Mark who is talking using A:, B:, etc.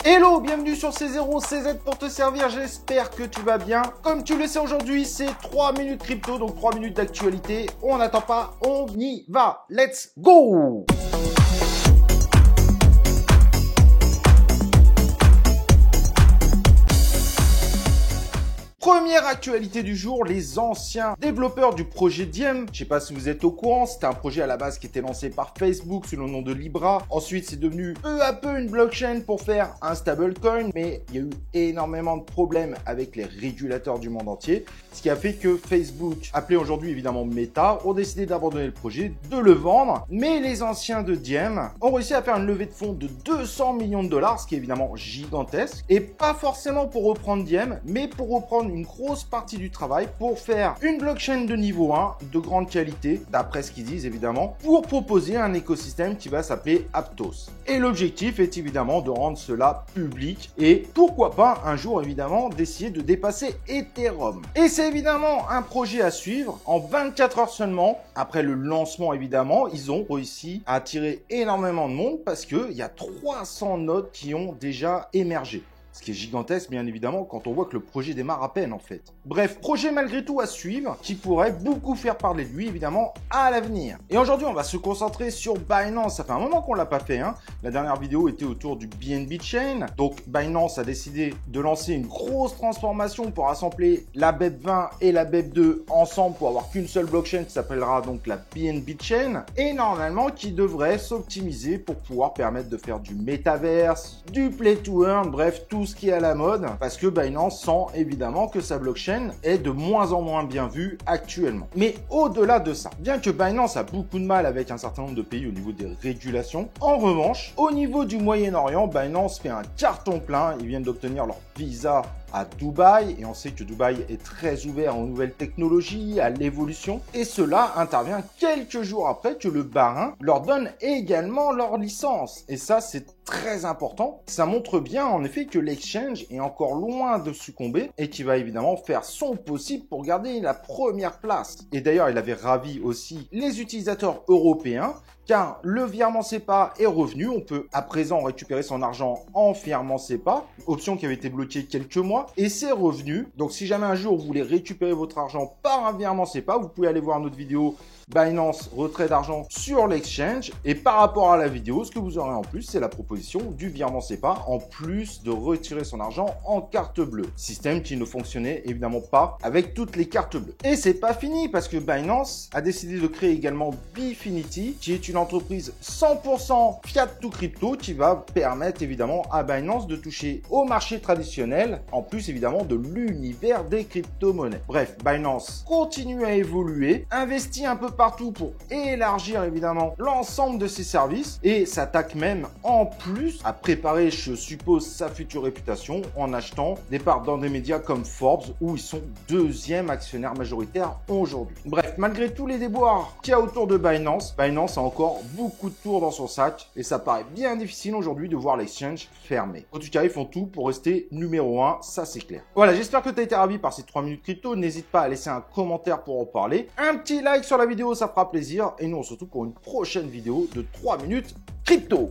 A: Hello, bienvenue sur C0, CZ pour te servir, j'espère que tu vas bien. Comme tu le sais aujourd'hui, c'est 3 minutes crypto, donc 3 minutes d'actualité. On n'attend pas, on y va. Let's go! Première actualité du jour, les anciens développeurs du projet Diem. Je sais pas si vous êtes au courant, c'était un projet à la base qui était lancé par Facebook sous le nom de Libra. Ensuite, c'est devenu peu à peu une blockchain pour faire un stablecoin, mais il y a eu énormément de problèmes avec les régulateurs du monde entier, ce qui a fait que Facebook, appelé aujourd'hui évidemment Meta, ont décidé d'abandonner le projet, de le vendre. Mais les anciens de Diem ont réussi à faire une levée de fonds de 200 millions de dollars, ce qui est évidemment gigantesque, et pas forcément pour reprendre Diem, mais pour reprendre une grosse partie du travail pour faire une blockchain de niveau 1 de grande qualité, d'après ce qu'ils disent évidemment, pour proposer un écosystème qui va s'appeler Aptos. Et l'objectif est évidemment de rendre cela public et pourquoi pas un jour évidemment d'essayer de dépasser Ethereum. Et c'est évidemment un projet à suivre. En 24 heures seulement, après le lancement évidemment, ils ont réussi à attirer énormément de monde parce qu'il y a 300 nodes qui ont déjà émergé. Ce qui est gigantesque, bien évidemment, quand on voit que le projet démarre à peine, en fait. Bref, projet malgré tout à suivre, qui pourrait beaucoup faire parler de lui, évidemment, à l'avenir. Et aujourd'hui, on va se concentrer sur Binance. Ça fait un moment qu'on l'a pas fait, hein. La dernière vidéo était autour du BNB Chain. Donc, Binance a décidé de lancer une grosse transformation pour assembler la BEP20 et la BEP2 ensemble pour avoir qu'une seule blockchain qui s'appellera donc la BNB Chain. Et normalement, qui devrait s'optimiser pour pouvoir permettre de faire du metaverse, du play to earn, bref, tout ce qui est à la mode, parce que Binance sent évidemment que sa blockchain est de moins en moins bien vue actuellement. Mais au-delà de ça, bien que Binance a beaucoup de mal avec un certain nombre de pays au niveau des régulations, en revanche, au niveau du Moyen-Orient, Binance fait un carton plein. Ils viennent d'obtenir leur visa à Dubaï et on sait que Dubaï est très ouvert aux nouvelles technologies, à l'évolution, et cela intervient quelques jours après que le Bahreïn leur donne également leur licence. Et ça, c'est très important. Ça montre bien en effet que l'exchange est encore loin de succomber et qu'il va évidemment faire son possible pour garder la première place. Et d'ailleurs, il avait ravi aussi les utilisateurs européens car le virement SEPA est revenu. On peut à présent récupérer son argent en virement SEPA, option qui avait été bloquée quelques mois, et c'est revenu. Donc si jamais un jour vous voulez récupérer votre argent par un virement SEPA, vous pouvez aller voir notre vidéo Binance retrait d'argent sur l'exchange, et par rapport à la vidéo, ce que vous aurez en plus, c'est la proposition du virement SEPA en plus de retirer son argent en carte bleue. Système qui ne fonctionnait évidemment pas avec toutes les cartes bleues. Et c'est pas fini parce que Binance a décidé de créer également Bifinity, qui est une entreprise 100% fiat to crypto qui va permettre évidemment à Binance de toucher au marché traditionnel, en plus évidemment de l'univers des crypto-monnaies. Bref, Binance continue à évoluer, investit un peu partout pour élargir évidemment l'ensemble de ses services et s'attaque même en plus à préparer, je suppose, sa future réputation en achetant des parts dans des médias comme Forbes où ils sont deuxième actionnaire majoritaire aujourd'hui. Bref, malgré tous les déboires qu'il y a autour de Binance, Binance a encore beaucoup de tours dans son sac et ça paraît bien difficile aujourd'hui de voir l'exchange fermé. En tout cas, ils font tout pour rester numéro 1, ça c'est clair. Voilà, j'espère que tu as été ravi par ces 3 minutes crypto. N'hésite pas à laisser un commentaire pour en parler. Un petit like sur la vidéo, ça fera plaisir. Et nous, on se retrouve pour une prochaine vidéo de 3 minutes crypto.